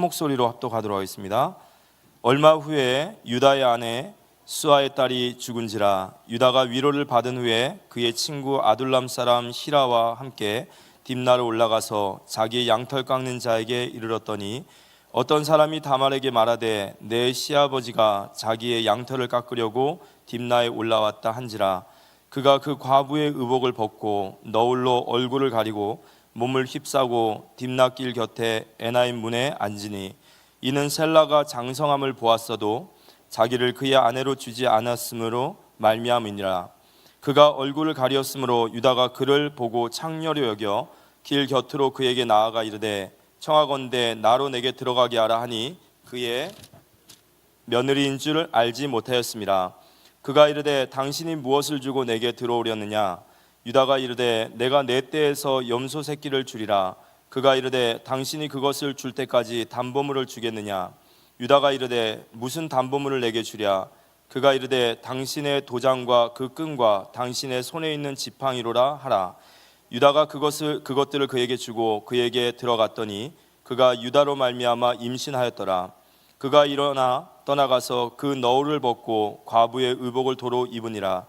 목소리로 합독하도록 하겠습니다. 얼마 후에 유다의 아내 수아의 딸이 죽은지라. 유다가 위로를 받은 후에 그의 친구 아둘람 사람 히라와 함께 딥나로 올라가서 자기의 양털 깎는 자에게 이르렀더니 어떤 사람이 다말에게 말하되 내 시아버지가 자기의 양털을 깎으려고 딥나에 올라왔다 한지라. 그가 그 과부의 의복을 벗고 너울로 얼굴을 가리고 몸을 휩싸고 딥나길 곁에 에나임 문에 앉으니 이는 셀라가 장성함을 보았어도 자기를 그의 아내로 주지 않았으므로 말미암으니라. 그가 얼굴을 가리었으므로 유다가 그를 보고 창녀로 여겨 길 곁으로 그에게 나아가 이르되 청하건대 나로 내게 들어가게 하라 하니 그의 며느리인 줄 알지 못하였습니다. 그가 이르되 당신이 무엇을 주고 내게 들어오려느냐. 유다가 이르되 내가 내 떼에서 염소 새끼를 주리라. 그가 이르되 당신이 그것을 줄 때까지 담보물을 주겠느냐. 유다가 이르되 무슨 담보물을 내게 주랴. 그가 이르되 당신의 도장과 그 끈과 당신의 손에 있는 지팡이로라 하라. 유다가 그것들을 그에게 주고 그에게 들어갔더니 그가 유다로 말미암아 임신하였더라. 그가 일어나 떠나가서 그 너울을 벗고 과부의 의복을 도로 입으니라.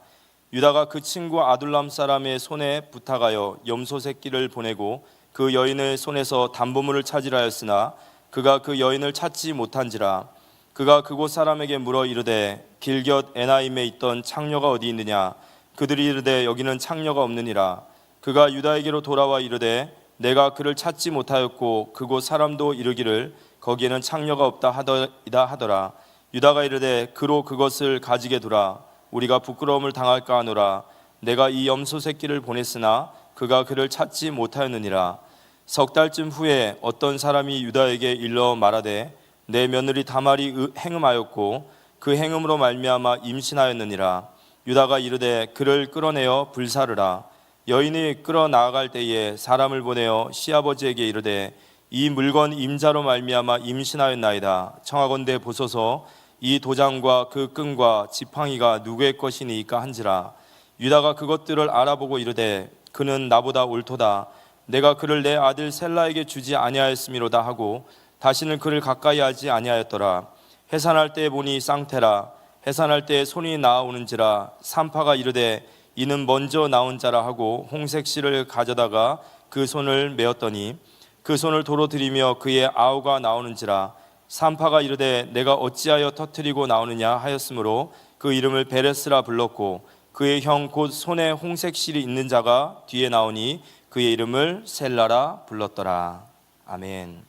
유다가 그 친구 아둘람 사람의 손에 부탁하여 염소 새끼를 보내고 그 여인의 손에서 담보물을 찾으라 하였으나 그가 그 여인을 찾지 못한지라. 그가 그곳 사람에게 물어 이르되 길 곁 에나임에 있던 창녀가 어디 있느냐. 그들이 이르되 여기는 창녀가 없느니라. 그가 유다에게로 돌아와 이르되 내가 그를 찾지 못하였고 그곳 사람도 이르기를 거기에는 창녀가 없다 하더라. 유다가 이르되 그로 그것을 가지게 두라. 우리가 부끄러움을 당할까 하노라. 내가 이 염소 새끼를 보냈으나 그가 그를 찾지 못하였느니라. 석 달쯤 후에 어떤 사람이 유다에게 일러 말하되 내 며느리 다말이 행음하였고 그 행음으로 말미암아 임신하였느니라. 유다가 이르되 그를 끌어내어 불사르라. 여인이 끌어 나아갈 때에 사람을 보내어 시아버지에게 이르되 이 물건 임자로 말미암아 임신하였나이다. 청하건대 보소서 이 도장과 그 끈과 지팡이가 누구의 것이니까 한지라. 유다가 그것들을 알아보고 이르되 그는 나보다 옳도다. 내가 그를 내 아들 셀라에게 주지 아니하였음이로다 하고 다시는 그를 가까이 하지 아니하였더라. 해산할 때 보니 쌍태라. 해산할 때 손이 나아오는지라. 산파가 이르되 이는 먼저 나온 자라 하고 홍색실을 가져다가 그 손을 메었더니 그 손을 도로 들이며 그의 아우가 나오는지라. 산파가 이르되 내가 어찌하여 터뜨리고 나오느냐 하였으므로 그 이름을 베레스라 불렀고 그의 형 곧 손에 홍색실이 있는 자가 뒤에 나오니 그의 이름을 셀라라 불렀더라. 아멘.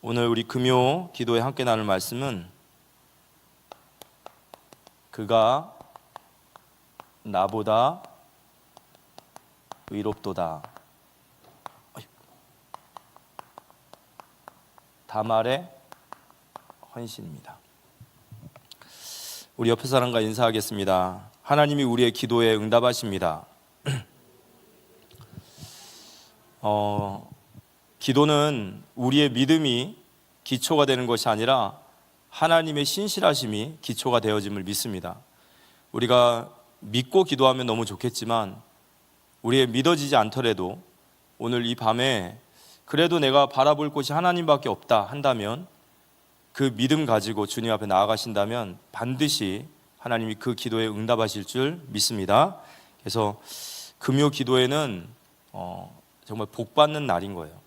오늘 우리 금요 기도에 함께 나눌 말씀은 그가 나보다 의롭도다. 다말의 헌신입니다. 우리 옆에 사람과 인사하겠습니다. 하나님이 우리의 기도에 응답하십니다. 기도는 우리의 믿음이 기초가 되는 것이 아니라 하나님의 신실하심이 기초가 되어짐을 믿습니다. 우리가 믿고 기도하면 너무 좋겠지만 우리의 믿어지지 않더라도 오늘 이 밤에 그래도 내가 바라볼 곳이 하나님밖에 없다 한다면 그 믿음 가지고 주님 앞에 나아가신다면 반드시 하나님이 그 기도에 응답하실 줄 믿습니다. 그래서 금요 기도에는 정말 복 받는 날인 거예요.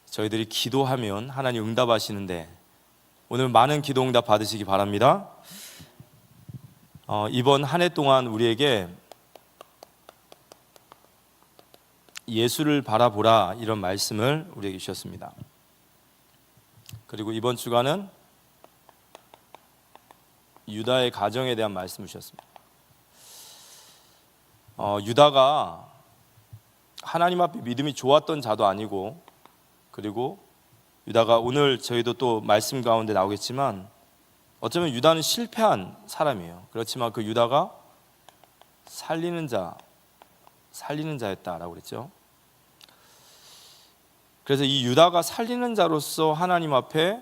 저희들이 기도하면 하나님 응답하시는데 오늘 많은 기도 응답 받으시기 바랍니다. 이번 한 해 동안 우리에게 예수를 바라보라 이런 말씀을 우리에게 주셨습니다. 그리고 이번 주간은 유다의 가정에 대한 말씀을 주셨습니다. 유다가 하나님 앞에 믿음이 좋았던 자도 아니고, 그리고 유다가 오늘 저희도 또 말씀 가운데 나오겠지만 어쩌면 유다는 실패한 사람이에요. 그렇지만 그 유다가 살리는 자였다라고 그랬죠. 그래서 이 유다가 살리는 자로서 하나님 앞에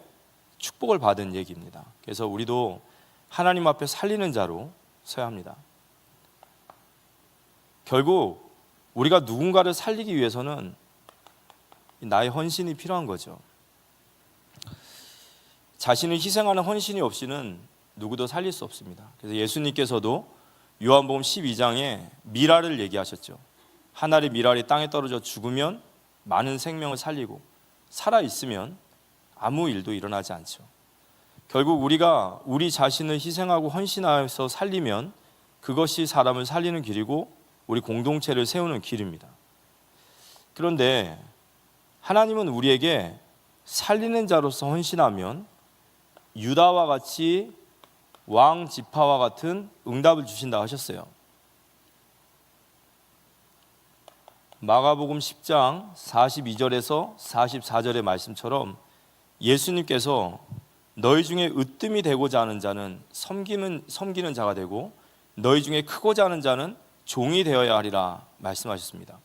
축복을 받은 얘기입니다. 그래서 우리도 하나님 앞에 살리는 자로 서야 합니다. 결국 우리가 누군가를 살리기 위해서는 나의 헌신이 필요한 거죠. 자신을 희생하는 헌신이 없이는 누구도 살릴 수 없습니다. 그래서 예수님께서도 요한복음 12장에 미랄을 얘기하셨죠. 한 알의 미랄이 땅에 떨어져 죽으면 많은 생명을 살리고 살아있으면 아무 일도 일어나지 않죠. 결국 우리가 우리 자신을 희생하고 헌신하여서 살리면 그것이 사람을 살리는 길이고 우리 공동체를 세우는 길입니다. 그런데 하나님은 우리에게 살리는 자로서 헌신하면 유다와 같이 왕 지파와 같은 응답을 주신다 하셨어요. 마가복음 10장 42절에서 44절의 말씀처럼 예수님께서 너희 중에 으뜸이 되고자 하는 자는 섬기는 자가 되고 너희 중에 크고자 하는 자는 종이 되어야 하리라 말씀하셨습니다.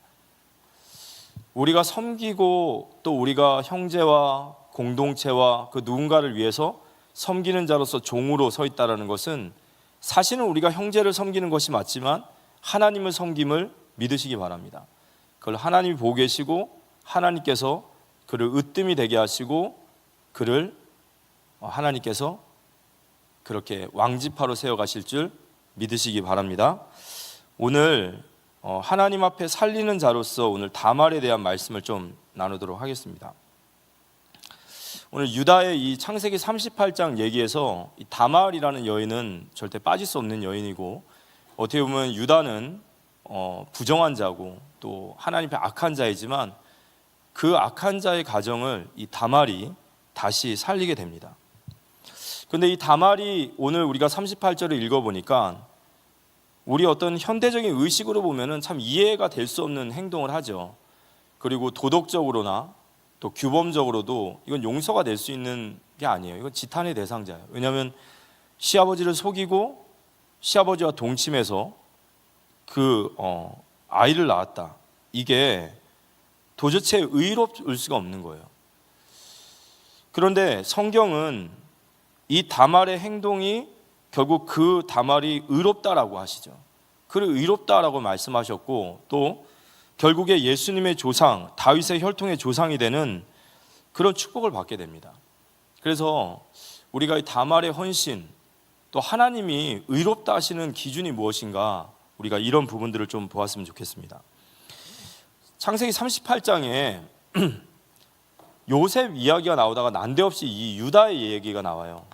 우리가 섬기고 또 우리가 형제와 공동체와 그 누군가를 위해서 섬기는 자로서 종으로 서 있다는 것은 사실은 우리가 형제를 섬기는 것이 맞지만 하나님을 섬김을 믿으시기 바랍니다. 그걸 하나님이 보고 계시고 하나님께서 그를 으뜸이 되게 하시고 그를 하나님께서 그렇게 왕지파로 세워가실 줄 믿으시기 바랍니다. 오늘 하나님 앞에 살리는 자로서 오늘 다말에 대한 말씀을 좀 나누도록 하겠습니다. 오늘 유다의 이 창세기 38장 얘기에서 이 다말이라는 여인은 절대 빠질 수 없는 여인이고 어떻게 보면 유다는 부정한 자고 또 하나님 앞에 악한 자이지만 그 악한 자의 가정을 이 다말이 다시 살리게 됩니다. 그런데 이 다말이 오늘 우리가 38절을 읽어보니까 우리 어떤 현대적인 의식으로 보면은 참 이해가 될 수 없는 행동을 하죠. 그리고 도덕적으로나 또 규범적으로도 이건 용서가 될 수 있는 게 아니에요. 이건 지탄의 대상자예요. 왜냐하면 시아버지를 속이고 시아버지와 동침해서 그 아이를 낳았다. 이게 도대체 의롭을 수가 없는 거예요. 그런데 성경은 이 다말의 행동이 결국 그 다말이 의롭다라고 하시죠. 그를 의롭다라고 말씀하셨고 또 결국에 예수님의 조상 다윗의 혈통의 조상이 되는 그런 축복을 받게 됩니다. 그래서 우리가 이 다말의 헌신 또 하나님이 의롭다 하시는 기준이 무엇인가 우리가 이런 부분들을 좀 보았으면 좋겠습니다. 창세기 38장에 요셉 이야기가 나오다가 난데없이 이 유다의 얘기가 나와요.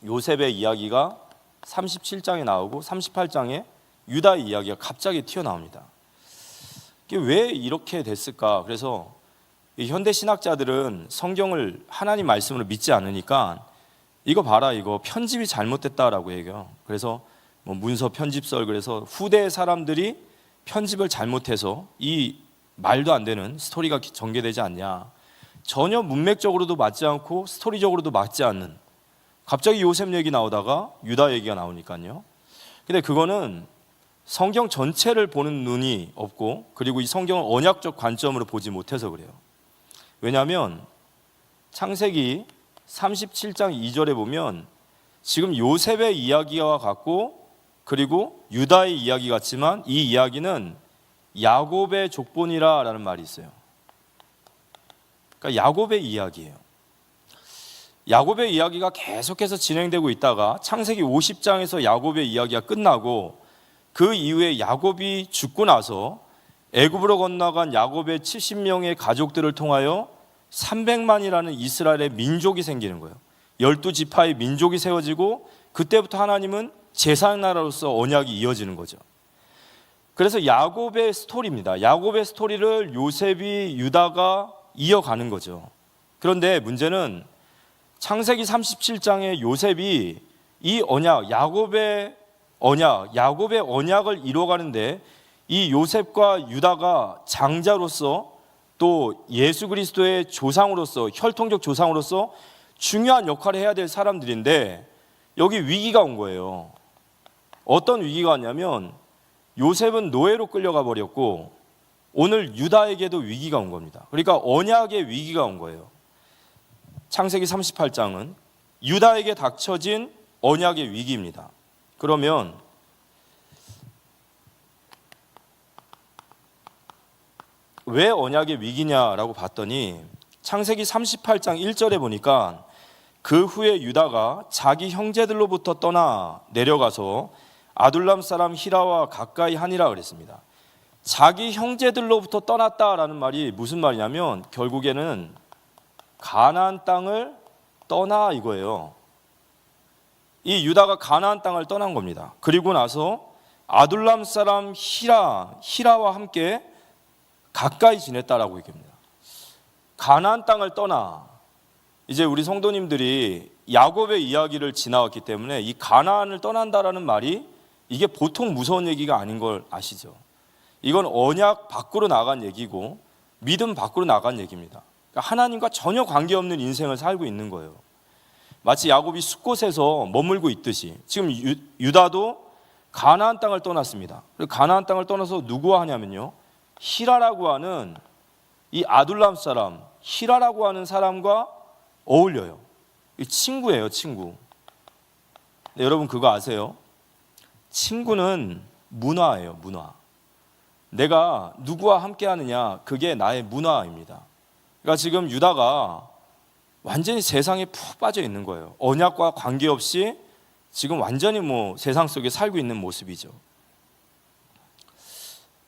요셉의 이야기가 37장에 나오고 38장에 유다의 이야기가 갑자기 튀어나옵니다. 이게 왜 이렇게 됐을까? 그래서 현대 신학자들은 성경을 하나님 말씀으로 믿지 않으니까 이거 봐라, 이거 편집이 잘못됐다라고 얘기해요. 그래서 뭐 문서 편집설, 그래서 후대 사람들이 편집을 잘못해서 이 말도 안 되는 스토리가 전개되지 않냐. 전혀 문맥적으로도 맞지 않고 스토리적으로도 맞지 않는, 갑자기 요셉 얘기 나오다가 유다 얘기가 나오니까요. 근데 그거는 성경 전체를 보는 눈이 없고 그리고 이 성경을 언약적 관점으로 보지 못해서 그래요. 왜냐하면 창세기 37장 2절에 보면 지금 요셉의 이야기와 같고 그리고 유다의 이야기 같지만 이 이야기는 야곱의 족본이라는 말이 있어요. 그러니까 야곱의 이야기예요. 야곱의 이야기가 계속해서 진행되고 있다가 창세기 50장에서 야곱의 이야기가 끝나고 그 이후에 야곱이 죽고 나서 애굽으로 건너간 야곱의 70명의 가족들을 통하여 300만이라는 이스라엘의 민족이 생기는 거예요. 12지파의 민족이 세워지고 그때부터 하나님은 제4나라로서 언약이 이어지는 거죠. 그래서 야곱의 스토리입니다. 야곱의 스토리를 요셉이 유다가 이어가는 거죠. 그런데 문제는 창세기 37장의 요셉이 이 언약, 야곱의 언약을 이루어가는데 이 요셉과 유다가 장자로서 또 예수 그리스도의 조상으로서, 혈통적 조상으로서 중요한 역할을 해야 될 사람들인데 여기 위기가 온 거예요. 어떤 위기가 왔냐면 요셉은 노예로 끌려가 버렸고 오늘 유다에게도 위기가 온 겁니다. 그러니까 언약의 위기가 온 거예요. 창세기 38장은 유다에게 닥쳐진 언약의 위기입니다. 그러면 왜 언약의 위기냐라고 봤더니 창세기 38장 1절에 보니까 그 후에 유다가 자기 형제들로부터 떠나 내려가서 아둘람 사람 히라와 가까이 하니라 그랬습니다. 자기 형제들로부터 떠났다라는 말이 무슨 말이냐면 결국에는 가나안 땅을 떠나 이거예요. 이 유다가 가나안 땅을 떠난 겁니다. 그리고 나서 아둘람 사람 히라와 함께 가까이 지냈다라고 얘기합니다. 가나안 땅을 떠나. 이제 우리 성도님들이 야곱의 이야기를 지나왔기 때문에 이 가나안을 떠난다라는 말이 이게 보통 무서운 얘기가 아닌 걸 아시죠? 이건 언약 밖으로 나간 얘기고 믿음 밖으로 나간 얘기입니다. 그러니까 하나님과 전혀 관계없는 인생을 살고 있는 거예요. 마치 야곱이 숫곳에서 머물고 있듯이 지금 유다도 가나안 땅을 떠났습니다. 그리고 가나안 땅을 떠나서 누구와 하냐면요, 히라라고 하는 이 아둘람 사람, 히라라고 하는 사람과 어울려요. 친구예요, 친구. 네, 여러분 그거 아세요? 친구는 문화예요, 문화. 내가 누구와 함께 하느냐, 그게 나의 문화입니다. 그러니까 지금 유다가 완전히 세상에 푹 빠져 있는 거예요. 언약과 관계없이 지금 완전히 세상 속에 살고 있는 모습이죠.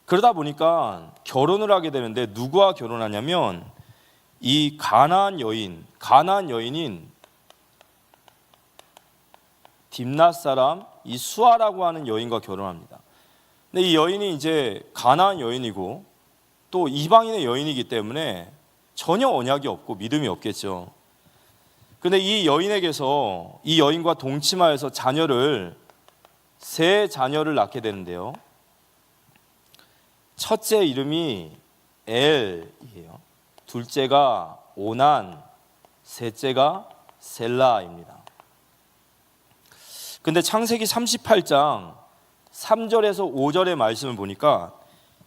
그러다 보니까 결혼을 하게 되는데 누구와 결혼하냐면 이 가나안 여인인 딥낫 사람 이 수아라고 하는 여인과 결혼합니다. 근데 이 여인이 이제 가나안 여인이고 또 이방인의 여인이기 때문에 전혀 언약이 없고 믿음이 없겠죠. 근데 이 여인에게서 이 여인과 동침하여서 세 자녀를 낳게 되는데요. 첫째 이름이 엘이에요. 둘째가 오난, 셋째가 셀라입니다. 근데 창세기 38장 3절에서 5절의 말씀을 보니까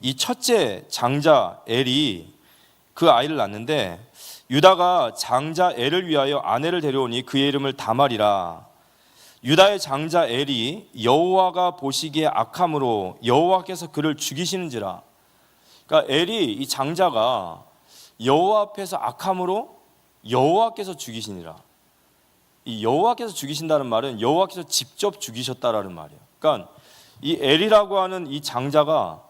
이 첫째 장자 엘이 그 아이를 낳는데 유다가 장자 엘을 위하여 아내를 데려오니 그의 이름을 다말이라. 유다의 장자 엘이 여호와가 보시기에 악함으로 여호와께서 그를 죽이시는지라. 그러니까 엘이 이 장자가 여호와 앞에서 악함으로 여호와께서 죽이시니라. 이 여호와께서 죽이신다는 말은 여호와께서 직접 죽이셨다라는 말이에요. 그러니까 이 엘이라고 하는 이 장자가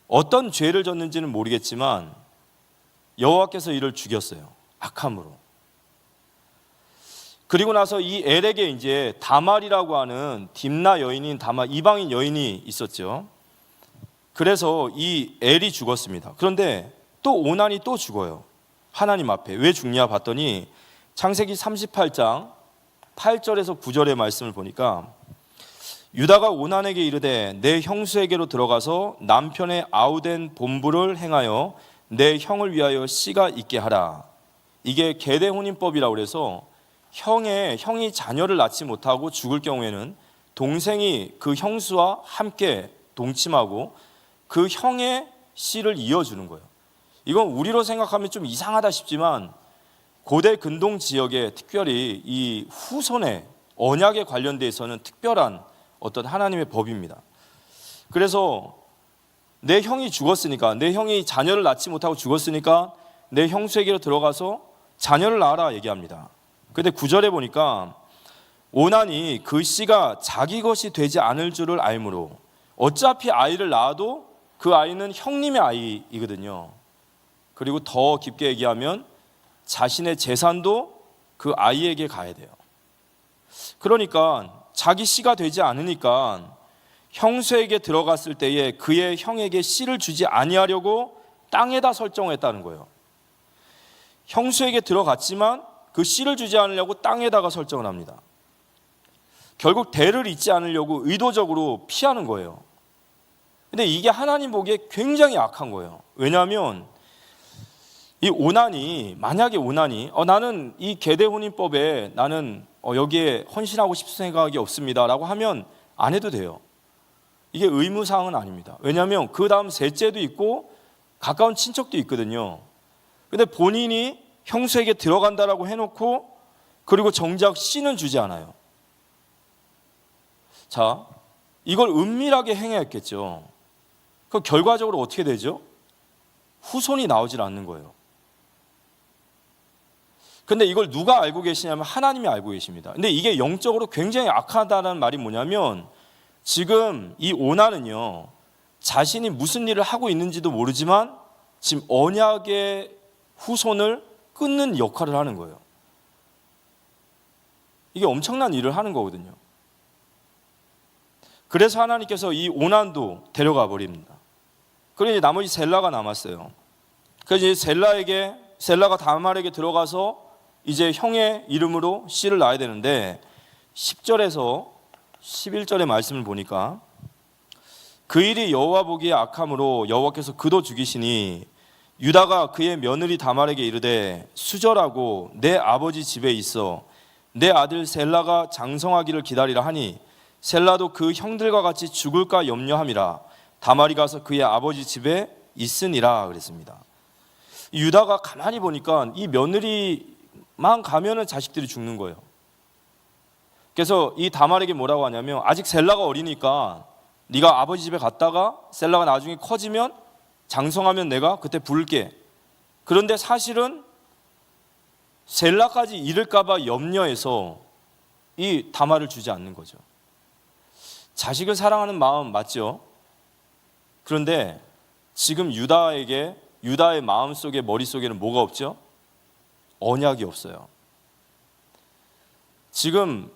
어떤 죄를 졌는지는 모르겠지만 여호와께서 이를 죽였어요. 악함으로. 그리고 나서 이 엘에게 이제 다말이라고 하는 딥나 여인인 다말, 이방인 여인이 있었죠. 그래서 이 엘이 죽었습니다. 그런데 또 오난이 또 죽어요. 하나님 앞에. 왜 죽냐 봤더니 창세기 38장 8절에서 9절의 말씀을 보니까 유다가 오난에게 이르되 내 형수에게로 들어가서 남편의 아우된 본부를 행하여 내 형을 위하여 씨가 있게 하라. 이게 계대혼인법이라고 그래서 형이 자녀를 낳지 못하고 죽을 경우에는 동생이 그 형수와 함께 동침하고 그 형의 씨를 이어주는 거예요. 이건 우리로 생각하면 좀 이상하다 싶지만 고대 근동 지역에 특별히 이 후손의 언약에 관련돼서는 특별한 어떤 하나님의 법입니다. 그래서 내 형이 죽었으니까, 내 형이 자녀를 낳지 못하고 죽었으니까 내 형수에게로 들어가서 자녀를 낳아라 얘기합니다. 근데 9절에 보니까 오난이 그 씨가 자기 것이 되지 않을 줄을 알므로 어차피 아이를 낳아도 그 아이는 형님의 아이이거든요. 그리고 더 깊게 얘기하면 자신의 재산도 그 아이에게 가야 돼요. 그러니까 자기 씨가 되지 않으니까 형수에게 들어갔을 때에 그의 형에게 씨를 주지 아니하려고 땅에다 설정했다는 거예요. 형수에게 들어갔지만 그 씨를 주지 않으려고 땅에다가 설정을 합니다. 결국 대를 잇지 않으려고 의도적으로 피하는 거예요. 근데 이게 하나님 보기에 굉장히 악한 거예요. 왜냐하면 이 오난이, 만약에 오난이 나는 이 계대혼인법에 나는 여기에 헌신하고 싶은 생각이 없습니다 라고 하면 안 해도 돼요. 이게 의무사항은 아닙니다. 왜냐하면 그 다음 셋째도 있고 가까운 친척도 있거든요. 근데 본인이 형수에게 들어간다라고 해놓고 그리고 정작 씨는 주지 않아요. 자, 이걸 은밀하게 행했겠죠. 그 결과적으로 어떻게 되죠? 후손이 나오질 않는 거예요. 근데 이걸 누가 알고 계시냐면 하나님이 알고 계십니다. 근데 이게 영적으로 굉장히 악하다는 말이 뭐냐면 지금 이 오나는요, 자신이 무슨 일을 하고 있는지도 모르지만 지금 언약의 후손을 끊는 역할을 하는 거예요. 이게 엄청난 일을 하는 거거든요. 그래서 하나님께서 이 오난도 데려가 버립니다. 그러니 나머지 셀라가 남았어요. 그래서 이제 셀라가 다말에게 들어가서 이제 형의 이름으로 씨를 낳아야 되는데 10절에서 11절의 말씀을 보니까 그 일이 여호와 보기에 악함으로 여호와께서 그도 죽이시니 유다가 그의 며느리 다말에게 이르되 수절하고 내 아버지 집에 있어 내 아들 셀라가 장성하기를 기다리라 하니 셀라도 그 형들과 같이 죽을까 염려함이라 다말이 가서 그의 아버지 집에 있으니라 그랬습니다. 유다가 가만히 보니까 이 며느리만 가면은 자식들이 죽는 거예요. 그래서 이 다말에게 뭐라고 하냐면 아직 셀라가 어리니까 네가 아버지 집에 갔다가 셀라가 나중에 커지면 장성하면 내가 그때 부를게. 그런데 사실은 셀라까지 이를까 봐 염려해서 이 다말을 주지 않는 거죠. 자식을 사랑하는 마음 맞죠? 그런데 지금 유다의 마음속에 머릿속에는 뭐가 없죠? 언약이 없어요. 지금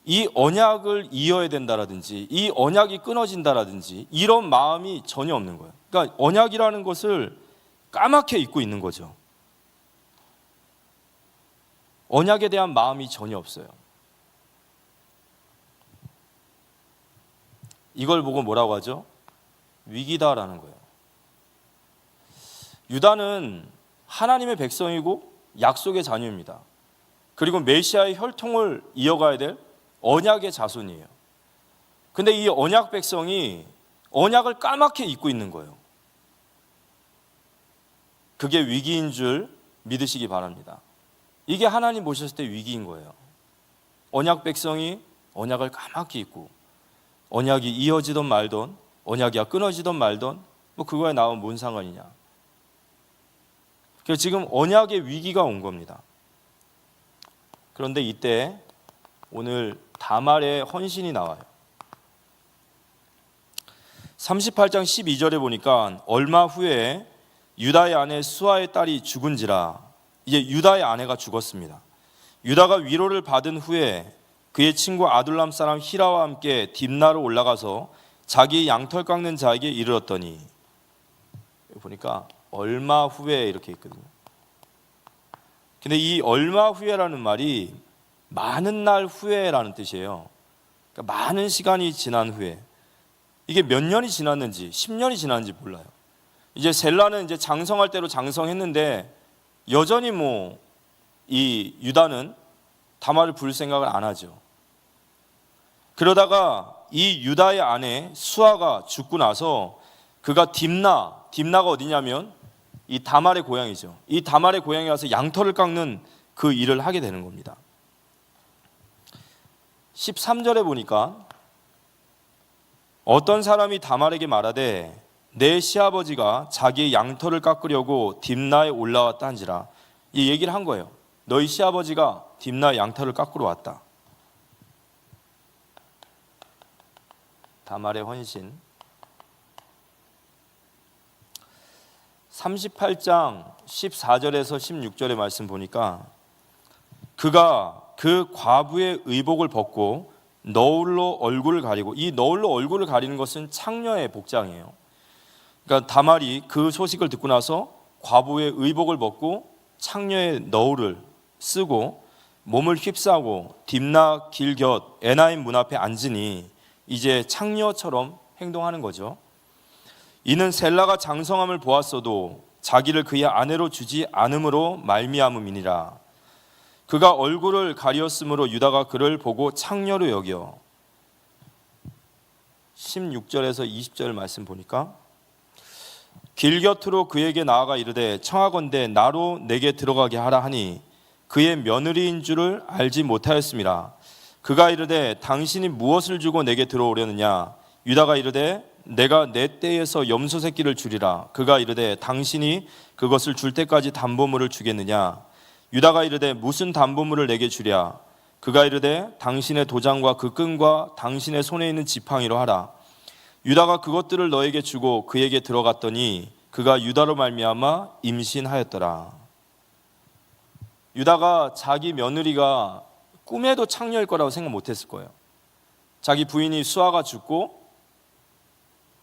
이 언약을 이어야 된다라든지 이 언약이 끊어진다라든지 이런 마음이 전혀 없는 거예요. 그러니까 언약이라는 것을 까맣게 잊고 있는 거죠. 언약에 대한 마음이 전혀 없어요. 이걸 보고 뭐라고 하죠? 위기다라는 거예요. 유다는 하나님의 백성이고 약속의 자녀입니다. 그리고 메시아의 혈통을 이어가야 될 언약의 자손이에요. 근데 이 언약 백성이 언약을 까맣게 잊고 있는 거예요. 그게 위기인 줄 믿으시기 바랍니다. 이게 하나님 보셨을 때 위기인 거예요. 언약 백성이 언약을 까맣게 잊고 언약이 이어지던 말던 언약이 끊어지던 말던 뭐 그거에 나온 뭔 상관이냐. 그래서 지금 언약의 위기가 온 겁니다. 그런데 이때 오늘 다말의 헌신이 나와요. 38장 12절에 보니까 얼마 후에 유다의 아내 수아의 딸이 죽은지라. 이제 유다의 아내가 죽었습니다. 유다가 위로를 받은 후에 그의 친구 아둘람 사람 히라와 함께 딥나로 올라가서 자기 양털 깎는 자에게 이르렀더니, 보니까 얼마 후에 이렇게 있거든요. 근데 이 얼마 후에라는 말이 많은 날 후에라는 뜻이에요. 그러니까 많은 시간이 지난 후에. 이게 몇 년이 지났는지 10년이 지났는지 몰라요. 이제 셀라는 이제 장성할 대로 장성했는데 여전히 이 유다는 다말을 부를 생각을 안 하죠. 그러다가 이 유다의 아내 수아가 죽고 나서 그가 딥나가 어디냐면 이 다말의 고향이죠. 이 다말의 고향에 와서 양털을 깎는 그 일을 하게 되는 겁니다. 13절에 보니까 어떤 사람이 다말에게 말하되 내 시아버지가 자기의 양털을 깎으려고 딥나에 올라왔다 한지라. 이 얘기를 한 거예요. 너희 시아버지가 딥나의 양털을 깎으러 왔다. 다말의 헌신. 38장 14절에서 16절의 말씀 보니까 그가 그 과부의 의복을 벗고 너울로 얼굴을 가리고, 이 너울로 얼굴을 가리는 것은 창녀의 복장이에요. 그러니까 다말이 그 소식을 듣고 나서 과부의 의복을 벗고 창녀의 너울을 쓰고 몸을 휩싸고 딥나 길 곁 에나임 문 앞에 앉으니 이제 창녀처럼 행동하는 거죠. 이는 셀라가 장성함을 보았어도 자기를 그의 아내로 주지 않음으로 말미암음이니라. 그가 얼굴을 가리었으므로 유다가 그를 보고 창녀로 여겨. 16절에서 20절 말씀 보니까 길 곁으로 그에게 나아가 이르되 청하건대 나로 내게 들어가게 하라 하니 그의 며느리인 줄을 알지 못하였음이라. 그가 이르되 당신이 무엇을 주고 내게 들어오려느냐. 유다가 이르되 내가 내 떼에서 염소 새끼를 주리라. 그가 이르되 당신이 그것을 줄 때까지 담보물을 주겠느냐. 유다가 이르되 무슨 담보물을 내게 주랴. 그가 이르되 당신의 도장과 그 끈과 당신의 손에 있는 지팡이로 하라. 유다가 그것들을 너에게 주고 그에게 들어갔더니 그가 유다로 말미암아 임신하였더라. 유다가 자기 며느리가 꿈에도 창녀일 거라고 생각 못했을 거예요. 자기 부인이 수아가 죽고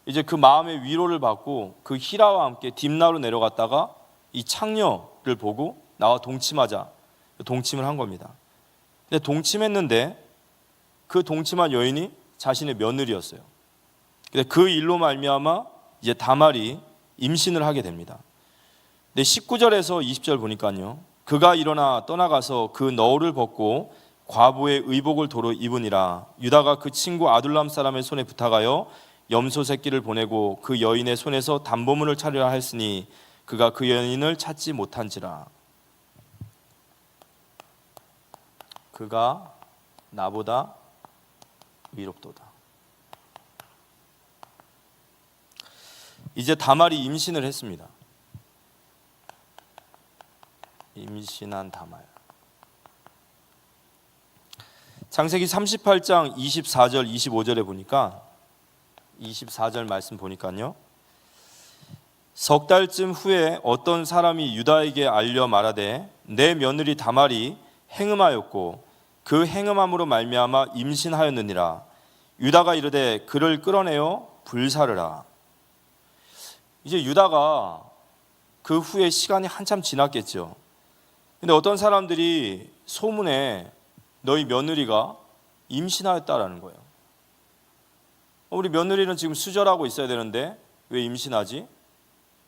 이제 그 마음의 위로를 받고 그 히라와 함께 딥나로 내려갔다가 이 창녀를 보고 나와 동침하자, 동침을 한 겁니다. 근데 동침했는데 그 동침한 여인이 자신의 며느리였어요. 근데 그 일로 말미암아 이제 다말이 임신을 하게 됩니다. 근데 19절에서 20절 보니까요, 그가 일어나 떠나가서 그 너울을 벗고 과부의 의복을 도로 입으니라. 유다가 그 친구 아둘람 사람의 손에 부탁하여 염소 새끼를 보내고 그 여인의 손에서 담보물을 찾으려 하였으니 그가 그 여인을 찾지 못한지라. 그가 나보다 의롭도다. 이제 다말이 임신을 했습니다. 임신한 다말. 창세기 38장 24절 25절에 보니까 24절 말씀 보니까요, 석 달쯤 후에 어떤 사람이 유다에게 알려 말하되 내 며느리 다말이 행음하였고 그 행음함으로 말미암아 임신하였느니라. 유다가 이르되 그를 끌어내어 불사르라. 이제 유다가 그 후에 시간이 한참 지났겠죠. 근데 어떤 사람들이 소문에 너희 며느리가 임신하였다라는 거예요. 우리 며느리는 지금 수절하고 있어야 되는데 왜 임신하지?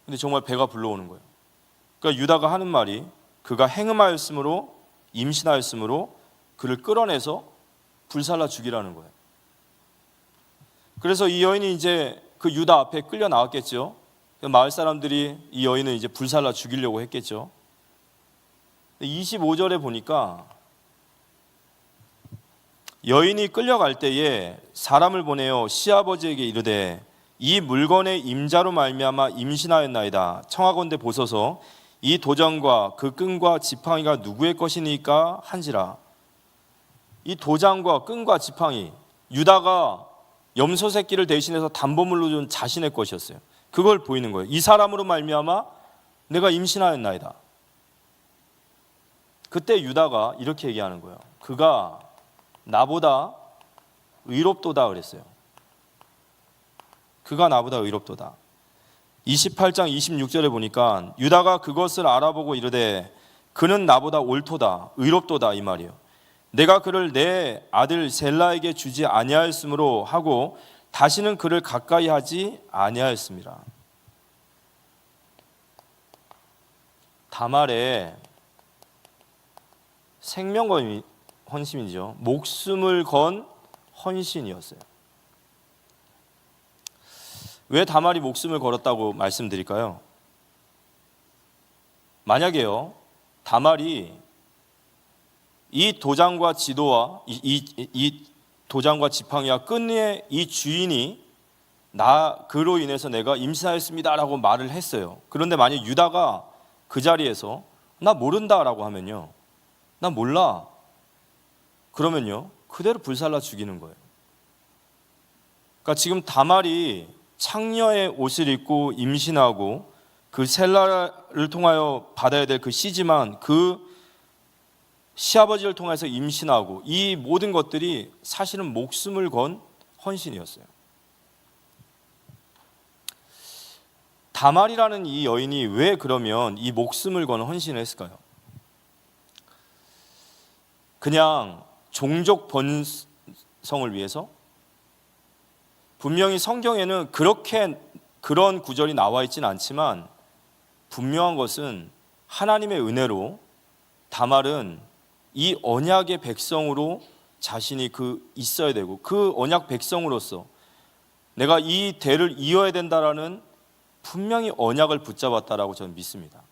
근데 정말 배가 불러오는 거예요. 그러니까 유다가 하는 말이 그가 행음하였으므로, 임신하였으므로 그를 끌어내서 불살라 죽이라는 거예요. 그래서 이 여인이 이제 그 유다 앞에 끌려 나왔겠죠. 마을 사람들이 이 여인을 이제 불살라 죽이려고 했겠죠. 25절에 보니까 여인이 끌려갈 때에 사람을 보내어 시아버지에게 이르되 이 물건의 임자로 말미암아 임신하였나이다. 청하건대 보소서 이 도장과 그 끈과 지팡이가 누구의 것이니까 한지라. 이 도장과 끈과 지팡이, 유다가 염소 새끼를 대신해서 담보물로 준 자신의 것이었어요. 그걸 보이는 거예요. 이 사람으로 말미암아 내가 임신하였나이다. 그때 유다가 이렇게 얘기하는 거예요. 그가 나보다 의롭도다 그랬어요. 그가 나보다 의롭도다. 28장 26절에 보니까 유다가 그것을 알아보고 이르되 그는 나보다 옳도다, 의롭도다 이 말이에요. 내가 그를 내 아들 셀라에게 주지 아니하였으므로 하고 다시는 그를 가까이 하지 아니하였습니다. 다말의 생명과 헌신이죠. 목숨을 건 헌신이었어요. 왜 다말이 목숨을 걸었다고 말씀드릴까요? 만약에요, 다말이 이 도장과 지도와 이 도장과 지팡이와 끈의 이 주인이 그로 인해서 내가 임신하였습니다라고 말을 했어요. 그런데 만약 유다가 그 자리에서 나 모른다라고 하면요, 나 몰라, 그러면요 그대로 불살라 죽이는 거예요. 그러니까 지금 다말이 창녀의 옷을 입고 임신하고 그 셀라를 통하여 받아야 될 그 씨지만 그 시아버지를 통해서 임신하고 이 모든 것들이 사실은 목숨을 건 헌신이었어요. 다말이라는 이 여인이 왜 그러면 이 목숨을 건 헌신을 했을까요? 그냥 종족 번성을 위해서? 분명히 성경에는 그런 구절이 나와 있지는 않지만 분명한 것은 하나님의 은혜로 다말은 이 언약의 백성으로 자신이 있어야 되고 그 언약 백성으로서 내가 이 대를 이어야 된다라는 분명히 언약을 붙잡았다라고 저는 믿습니다.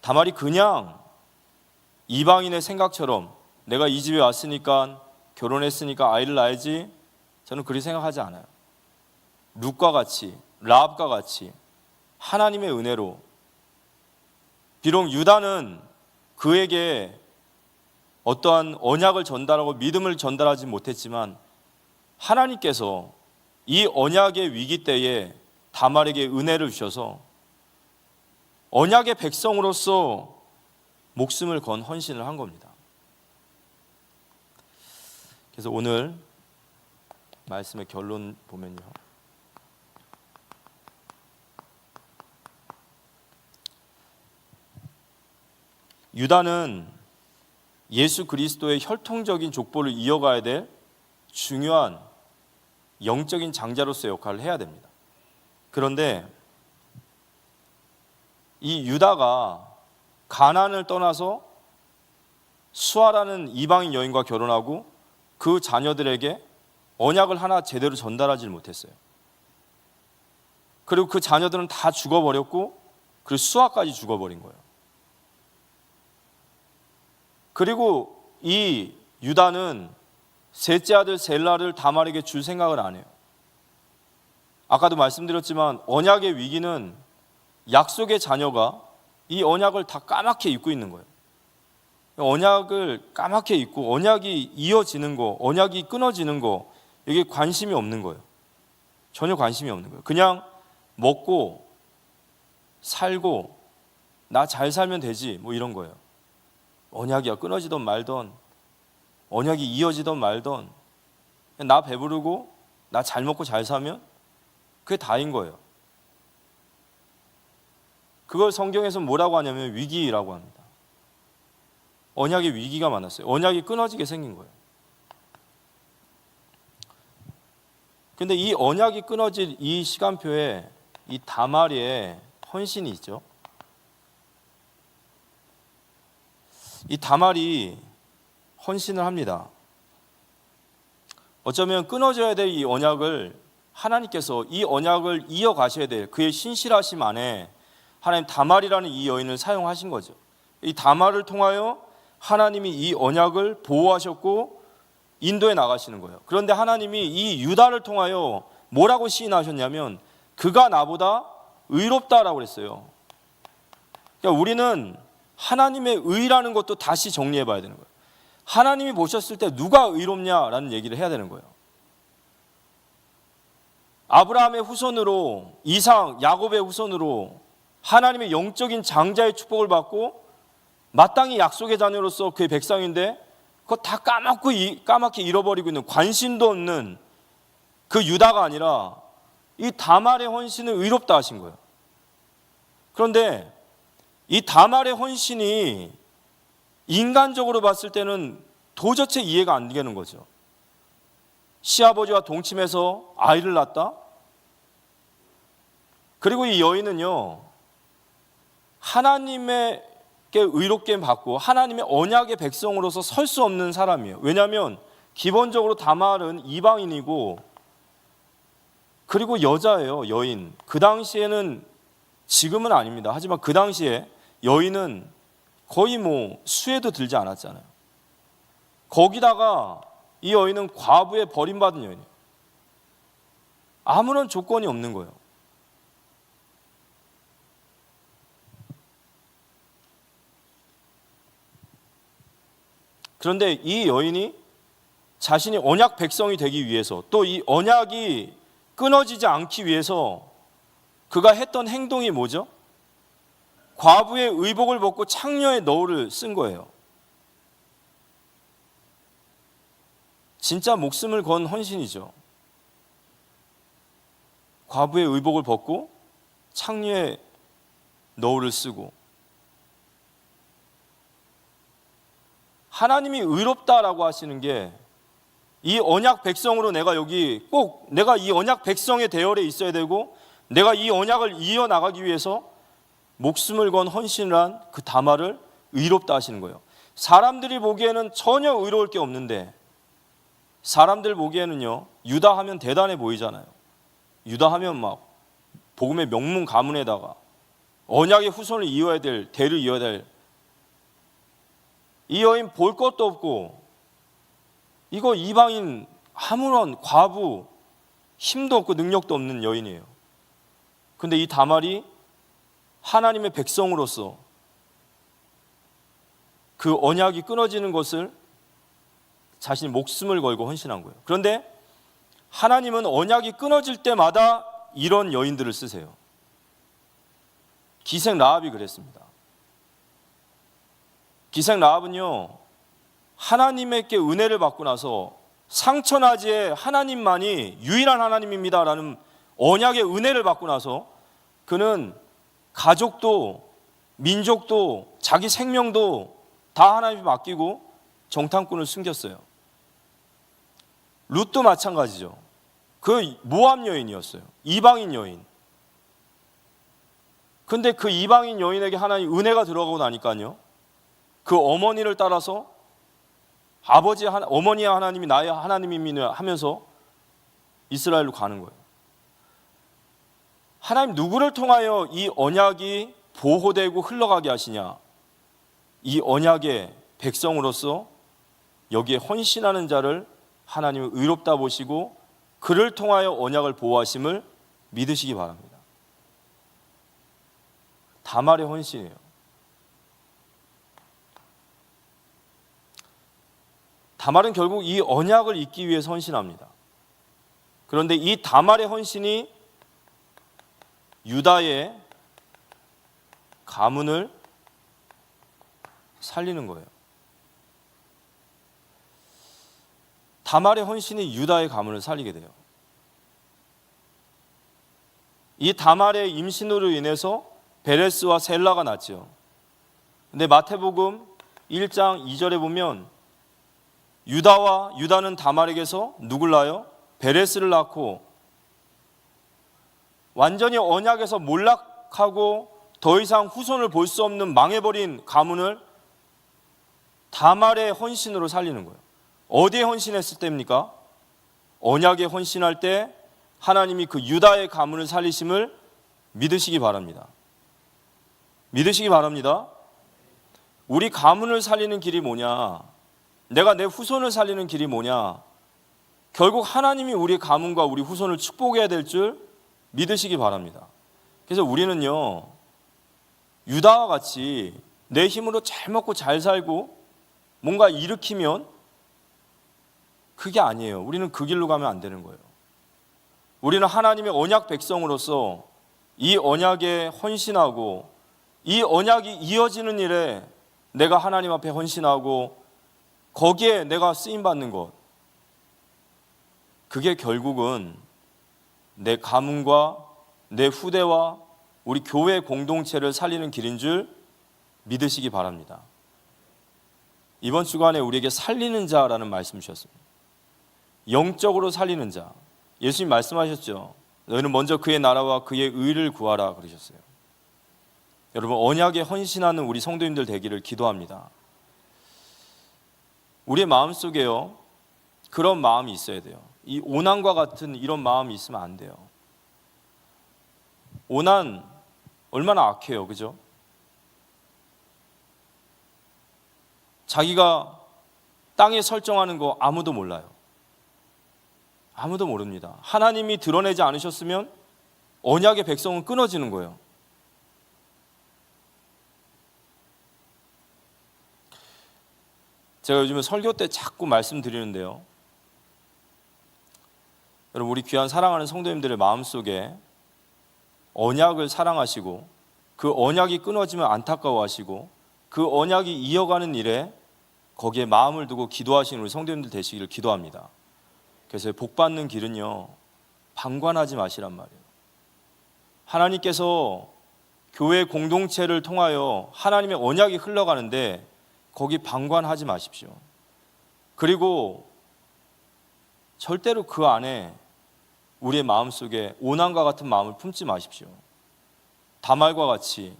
다말이 그냥 이방인의 생각처럼 내가 이 집에 왔으니까 결혼했으니까 아이를 낳아야지, 저는 그렇게 생각하지 않아요. 룻과 같이, 라합과 같이 하나님의 은혜로, 비록 유다는 그에게 어떠한 언약을 전달하고 믿음을 전달하지 못했지만 하나님께서 이 언약의 위기 때에 다말에게 은혜를 주셔서 언약의 백성으로서 목숨을 건 헌신을 한 겁니다. 그래서 오늘 말씀의 결론 보면요, 유다는 예수 그리스도의 혈통적인 족보를 이어가야 될 중요한 영적인 장자로서의 역할을 해야 됩니다. 그런데 이 유다가 가나안을 떠나서 수아라는 이방인 여인과 결혼하고 그 자녀들에게 언약을 하나 제대로 전달하지 못했어요. 그리고 그 자녀들은 다 죽어버렸고 그리고 수아까지 죽어버린 거예요. 그리고 이 유다는 셋째 아들 셀라를 다말에게 줄 생각을 안 해요. 아까도 말씀드렸지만 언약의 위기는 약속의 자녀가 이 언약을 다 까맣게 잊고 있는 거예요. 언약을 까맣게 잊고 언약이 이어지는 거, 언약이 끊어지는 거, 여기에 관심이 없는 거예요. 전혀 관심이 없는 거예요. 그냥 먹고 살고 나 잘 살면 되지 뭐 이런 거예요. 언약이야 끊어지던 말던, 언약이 이어지던 말던, 나 배부르고 나 잘 먹고 잘 사면 그게 다인 거예요. 그걸 성경에서 뭐라고 하냐면 위기라고 합니다. 언약의 위기가 많았어요. 언약이 끊어지게 생긴 거예요. 근데 이 언약이 끊어질 이 시간표에 이 다말의 헌신이 있죠. 이 다말이 헌신을 합니다. 어쩌면 끊어져야 될 이 언약을 하나님께서 이 언약을 이어가셔야 될 그의 신실하심 안에 하나님 다말이라는 이 여인을 사용하신 거죠. 이 다말을 통하여 하나님이 이 언약을 보호하셨고 인도에 나가시는 거예요. 그런데 하나님이 이 유다를 통하여 뭐라고 시인하셨냐면 그가 나보다 의롭다라고 그랬어요. 그러니까 우리는 하나님의 의라는 것도 다시 정리해 봐야 되는 거예요. 하나님이 보셨을 때 누가 의롭냐라는 얘기를 해야 되는 거예요. 아브라함의 후손으로 이삭, 야곱의 후손으로 하나님의 영적인 장자의 축복을 받고 마땅히 약속의 자녀로서 그의 백성인데 그거 다 까맣게 잃어버리고 있는 관심도 없는 그 유다가 아니라 이 다말의 헌신을 의롭다 하신 거예요. 그런데 이 다말의 헌신이 인간적으로 봤을 때는 도저히 이해가 안 되는 거죠. 시아버지와 동침해서 아이를 낳았다. 그리고 이 여인은요, 하나님에게 의롭게 받고 하나님의 언약의 백성으로서 설 수 없는 사람이에요. 왜냐하면 기본적으로 다말은 이방인이고 그리고 여자예요. 여인. 그 당시에는, 지금은 아닙니다. 하지만 그 당시에 여인은 거의 뭐 수에도 들지 않았잖아요. 거기다가 이 여인은 과부에 버림받은 여인이에요. 아무런 조건이 없는 거예요. 그런데 이 여인이 자신이 언약 백성이 되기 위해서, 또 이 언약이 끊어지지 않기 위해서 그가 했던 행동이 뭐죠? 과부의 의복을 벗고 창녀의 너울을 쓴 거예요. 진짜 목숨을 건 헌신이죠. 과부의 의복을 벗고 창녀의 너울을 쓰고, 하나님이 의롭다라고 하시는 게 이 언약 백성으로 내가 여기 꼭 내가 이 언약 백성의 대열에 있어야 되고 내가 이 언약을 이어나가기 위해서 목숨을 건 헌신을 한 그 다말을 의롭다 하시는 거예요. 사람들이 보기에는 전혀 의로울 게 없는데, 사람들 보기에는요, 유다 하면 대단해 보이잖아요. 유다 하면 막 복음의 명문 가문에다가 언약의 후손을 이어야 될, 대를 이어야 될, 이 여인 볼 것도 없고 이거 이방인 아무런 과부, 힘도 없고 능력도 없는 여인이에요. 근데 이 다말이 하나님의 백성으로서 그 언약이 끊어지는 것을 자신이 목숨을 걸고 헌신한 거예요. 그런데 하나님은 언약이 끊어질 때마다 이런 여인들을 쓰세요. 기생 라합이 그랬습니다. 기생 라합은요, 하나님에게 은혜를 받고 나서 상처나지에 하나님만이 유일한 하나님입니다 라는 언약의 은혜를 받고 나서 그는 가족도 민족도 자기 생명도 다 하나님께 맡기고 정탐꾼을 숨겼어요. 룻도 마찬가지죠. 그 모압 여인이었어요. 이방인 여인. 근데 그 이방인 여인에게 하나님 은혜가 들어가고 나니까요, 그 어머니를 따라서 어머니의 하나님이 나의 하나님입니다 하면서 이스라엘로 가는 거예요. 하나님 누구를 통하여 이 언약이 보호되고 흘러가게 하시냐? 이 언약의 백성으로서 여기에 헌신하는 자를 하나님은 의롭다 보시고 그를 통하여 언약을 보호하심을 믿으시기 바랍니다. 다말의 헌신이에요. 다말은 결국 이 언약을 잇기 위해서 헌신합니다. 그런데 이 다말의 헌신이 유다의 가문을 살리는 거예요. 다말의 헌신이 유다의 가문을 살리게 돼요. 이 다말의 임신으로 인해서 베레스와 셀라가 낳죠. 근데 마태복음 1장 2절에 보면 유다는 다말에게서 누굴 낳아요? 베레스를 낳고 완전히 언약에서 몰락하고 더 이상 후손을 볼 수 없는 망해버린 가문을 다말의 헌신으로 살리는 거예요. 어디에 헌신했을 때입니까? 언약에 헌신할 때 하나님이 그 유다의 가문을 살리심을 믿으시기 바랍니다. 믿으시기 바랍니다. 우리 가문을 살리는 길이 뭐냐? 내가 내 후손을 살리는 길이 뭐냐? 결국 하나님이 우리 가문과 우리 후손을 축복해야 될 줄 믿으시기 바랍니다. 그래서 우리는요, 유다와 같이 내 힘으로 잘 먹고 잘 살고 뭔가 일으키면 그게 아니에요. 우리는 그 길로 가면 안 되는 거예요. 우리는 하나님의 언약 백성으로서 이 언약에 헌신하고 이 언약이 이어지는 일에 내가 하나님 앞에 헌신하고 거기에 내가 쓰임받는 것, 그게 결국은 내 가문과 내 후대와 우리 교회 공동체를 살리는 길인 줄 믿으시기 바랍니다. 이번 주간에 우리에게 살리는 자라는 말씀 주셨습니다. 영적으로 살리는 자. 예수님 말씀하셨죠. 너희는 먼저 그의 나라와 그의 의를 구하라 그러셨어요. 여러분, 언약에 헌신하는 우리 성도님들 되기를 기도합니다. 우리의 마음속에요, 그런 마음이 있어야 돼요. 이 오난과 같은 이런 마음이 있으면 안 돼요. 오난 얼마나 악해요, 그죠? 자기가 땅에 설정하는 거 아무도 몰라요. 아무도 모릅니다. 하나님이 드러내지 않으셨으면 언약의 백성은 끊어지는 거예요. 제가 요즘에 설교 때 자꾸 말씀드리는데요, 여러분, 우리 귀한 사랑하는 성도님들의 마음속에 언약을 사랑하시고 그 언약이 끊어지면 안타까워하시고 그 언약이 이어가는 일에 거기에 마음을 두고 기도하시는 우리 성도님들 되시기를 기도합니다. 그래서 복받는 길은요, 방관하지 마시란 말이에요. 하나님께서 교회 공동체를 통하여 하나님의 언약이 흘러가는데 거기 방관하지 마십시오. 그리고 절대로 그 안에 우리의 마음속에 오난과 같은 마음을 품지 마십시오. 다말과 같이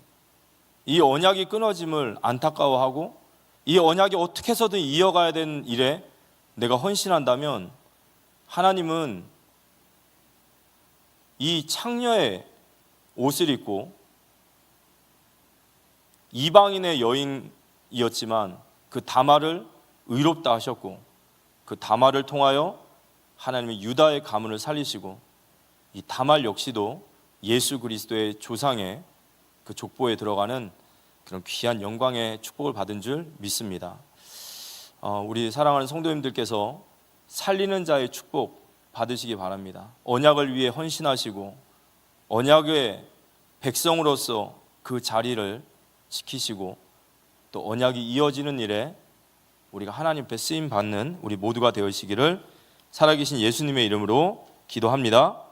이 언약이 끊어짐을 안타까워하고 이 언약이 어떻게 해서든 이어가야 되는 일에 내가 헌신한다면 하나님은 이 창녀의 옷을 입고 이방인의 여인이었지만 그 다말을 의롭다 하셨고 그 다말을 통하여 하나님의 유다의 가문을 살리시고 이 다말 역시도 예수 그리스도의 조상의 그 족보에 들어가는 그런 귀한 영광의 축복을 받은 줄 믿습니다. 우리 사랑하는 성도님들께서 살리는 자의 축복 받으시기 바랍니다. 언약을 위해 헌신하시고 언약의 백성으로서 그 자리를 지키시고 또 언약이 이어지는 일에 우리가 하나님 앞에 쓰임 받는 우리 모두가 되시기를 살아계신 예수님의 이름으로 기도합니다.